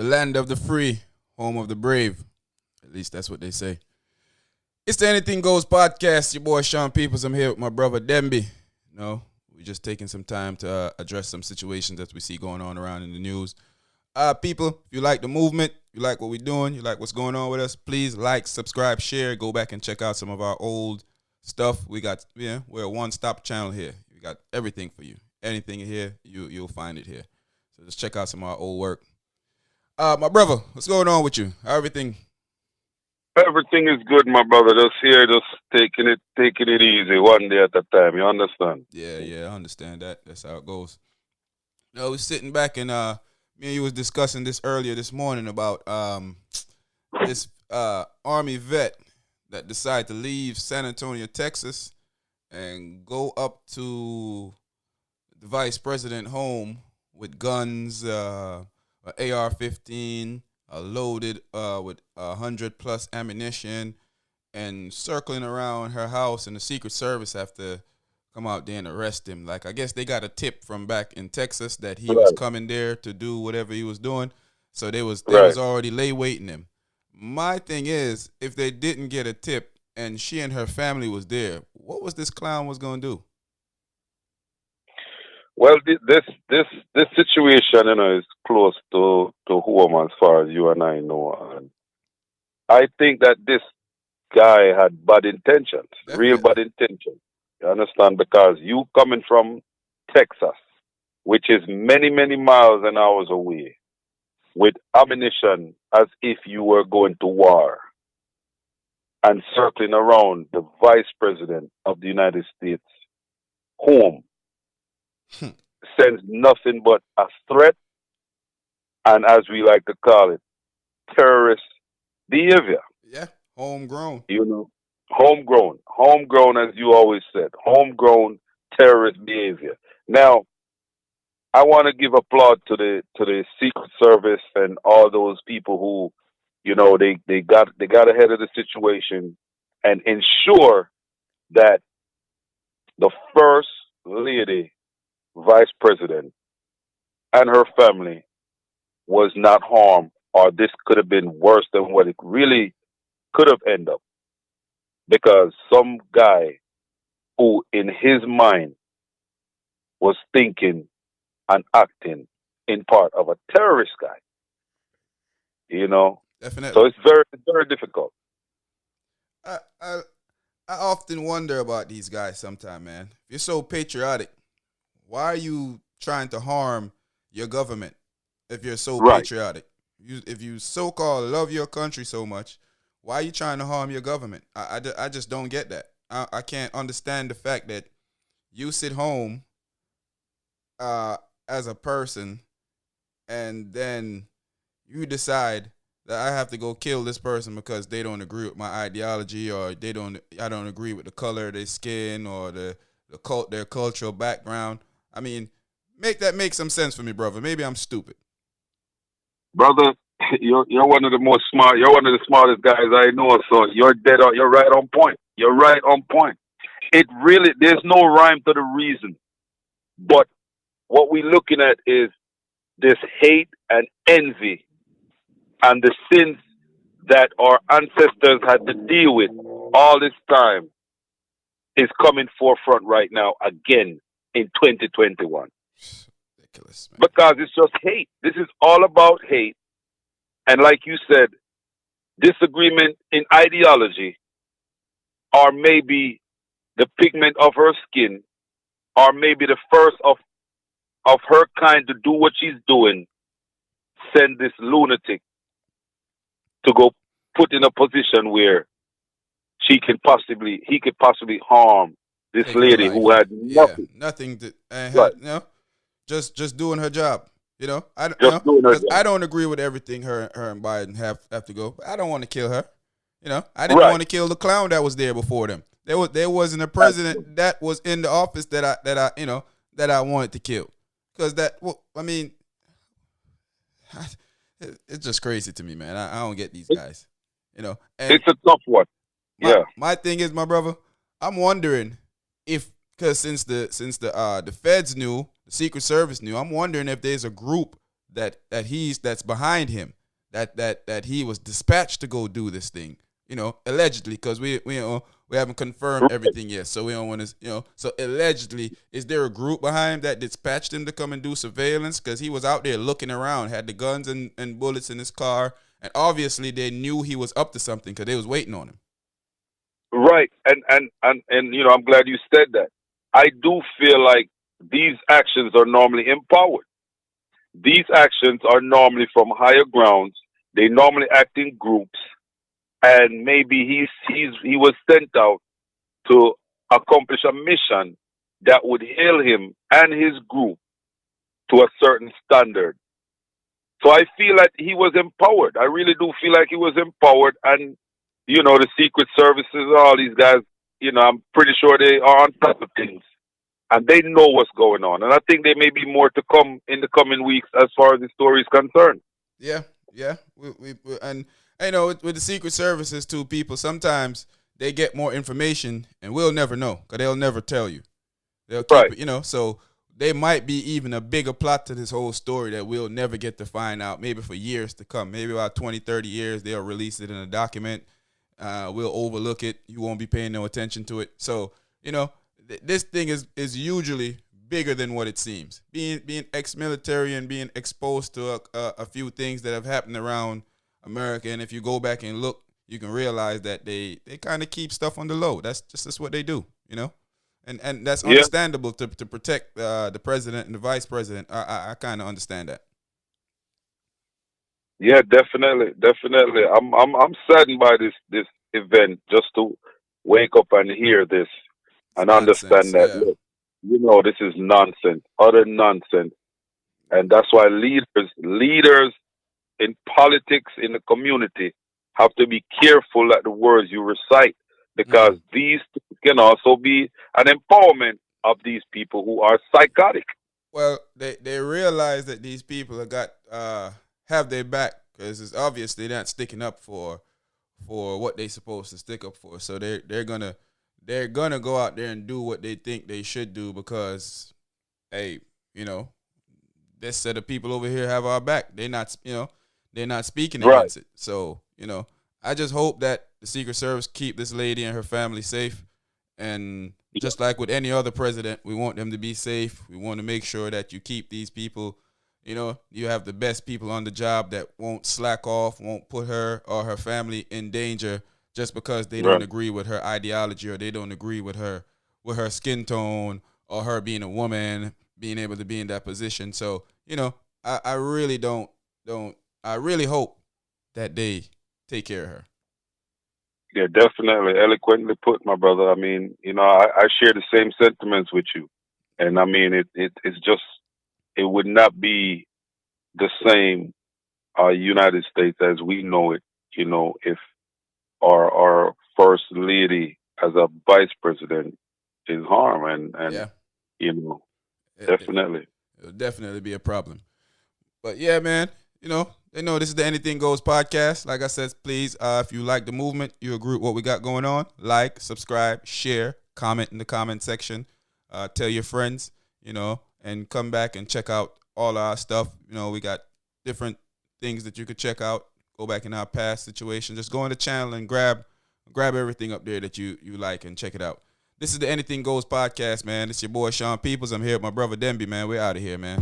land of the free, home of the brave. At least that's what they say. It's the Anything Goes podcast. Your boy Sean Peoples. I'm here with my brother Demby. We're just taking some time to address some situations that we see going on around in the news. People, if you like the movement, you like what we're doing, you like what's going on with us, please like, subscribe, share, go back and check out some of our old stuff. We're a one-stop channel here. We got everything for you. Anything here, you'll find it here. So just check out some of our old work. My brother, what's going on with you? How everything? Everything is good, my brother. Just here, just taking it easy, one day at a time. You understand? Yeah, I understand that. That's how it goes. I was sitting back and me and you was discussing this earlier this morning about this Army vet that decided to leave San Antonio, Texas, and go up to the Vice President home with guns, an AR-15, loaded with 100+ ammunition, and circling around her house, and the Secret Service have to come out there and arrest him. Like, I guess they got a tip from back in Texas that he was coming there to do whatever he was doing, so they was already lay waiting him. My thing is, if they didn't get a tip and she and her family was there, what was this clown was gonna do? Well, this situation, is close to home as far as you and I know. And I think that this guy had bad intentions, real bad intentions. You understand? Because you coming from Texas, which is many, many miles and hours away, with ammunition as if you were going to war, and circling around the Vice President of the United States home, sends nothing but a threat, and as we like to call it, terrorist behavior. Yeah, homegrown. Homegrown, as you always said, homegrown terrorist behavior. Now, I want to give applaud to the Secret Service and all those people who, they got ahead of the situation and ensure that the First Lady, Vice President, and her family was not harmed, or this could have been worse than what it really could have ended up. Because some guy who in his mind was thinking and acting in part of a terrorist guy, Definitely. So it's very, very difficult. I often wonder about these guys sometimes, man. If you're so patriotic, why are you trying to harm your government if you're so patriotic? If you so-called love your country so much, why are you trying to harm your government? I just don't get that. I can't understand the fact that you sit home as a person and then you decide that I have to go kill this person because they don't agree with my ideology, or I don't agree with the color of their skin or their cultural background. I mean, make some sense for me, brother. Maybe I'm stupid. Brother, you're one of the most smart. You're one of the smartest guys I know. So you're dead on. You're right on point. You're right on point. There's no rhyme to the reason. But what we're looking at is this hate and envy and the sins that our ancestors had to deal with all this time is coming forefront right now again in 2021. Ridiculous, man. Because it's just hate. This is all about hate. And like you said, disagreement in ideology, or maybe the pigment of her skin, or maybe the first of her kind to do what she's doing, send this lunatic to go put in a position where he could possibly harm this lady who had nothing. Yeah, nothing to, Right. just doing her job. I don't agree with everything her and Biden have to go. I don't want to kill her. I didn't want to kill the clown that was there before them. There wasn't a president that was in the office that I wanted to kill. Because it's just crazy to me, man. I don't get these guys. And it's a tough one. My thing is, my brother, I'm wondering if, because since the feds knew, the Secret Service knew, I'm wondering if there's a group that's behind him. that he was dispatched to go do this thing. Allegedly, because we haven't confirmed everything yet, so we don't want to. So allegedly, is there a group behind that dispatched him to come and do surveillance? Because he was out there looking around, had the guns and bullets in his car, and obviously they knew he was up to something because they was waiting on him. Right, and I'm glad you said that. I do feel like these actions are normally empowered. These actions are normally from higher grounds. They normally act in groups, and maybe he was sent out to accomplish a mission that would hail him and his group to a certain standard. So I feel like he was empowered. I really do feel like he was empowered, and the Secret Services, all these guys, I'm pretty sure they are on top of things, and they know what's going on. And I think there may be more to come in the coming weeks as far as the story is concerned. Yeah. And with the Secret Services too, people sometimes they get more information, and we'll never know because they'll never tell you. They'll keep it, so there might be even a bigger plot to this whole story that we'll never get to find out, maybe for years to come. Maybe about 20, 30 years, they'll release it in a document. We'll overlook it. You won't be paying no attention to it. So, this thing is usually bigger than what it seems. Being ex-military and being exposed to a few things that have happened around America, and if you go back and look, you can realize that they kind of keep stuff on the low. That's what they do, and that's understandable to protect the president and the vice president. I kind of understand that. Yeah, definitely. I'm saddened by this event, just to wake up and hear this and Nonsense, understand that. yeah. Look, this is nonsense, utter nonsense, and that's why leaders in politics, in the community, have to be careful at the words you recite, because these can also be an empowerment of these people who are psychotic. Well, they realize that these people have their back, because it's obvious they're not sticking up for what they're supposed to stick up for. So they're gonna go out there and do what they think they should do, because hey, this set of people over here have our back. They're not speaking against it. So I just hope that the Secret Service keep this lady and her family safe. And just like with any other president, we want them to be safe. We want to make sure that you keep these people, you have the best people on the job that won't slack off, won't put her or her family in danger just because they don't agree with her ideology, or they don't agree with her skin tone, or her being a woman, being able to be in that position. So, I really I really hope that they take care of her. Yeah, definitely. Eloquently put, my brother. I mean, I share the same sentiments with you. And I mean, it's just, it would not be the same United States as we know it, if our first lady as a vice president is harmed. And Yeah. definitely. It'll definitely be a problem. But yeah, man, they know this is the Anything Goes podcast. Like I said, please, if you like the movement, you agree with what we got going on, like, subscribe, share, comment in the comment section, tell your friends, and come back and check out all our stuff. We got different things that you could check out. Go back in our past situation. Just go on the channel and grab everything up there that you like, and check it out. This is the Anything Goes podcast, man. It's your boy Sean Peoples. I'm here with my brother Denby, man. We're out of here, man.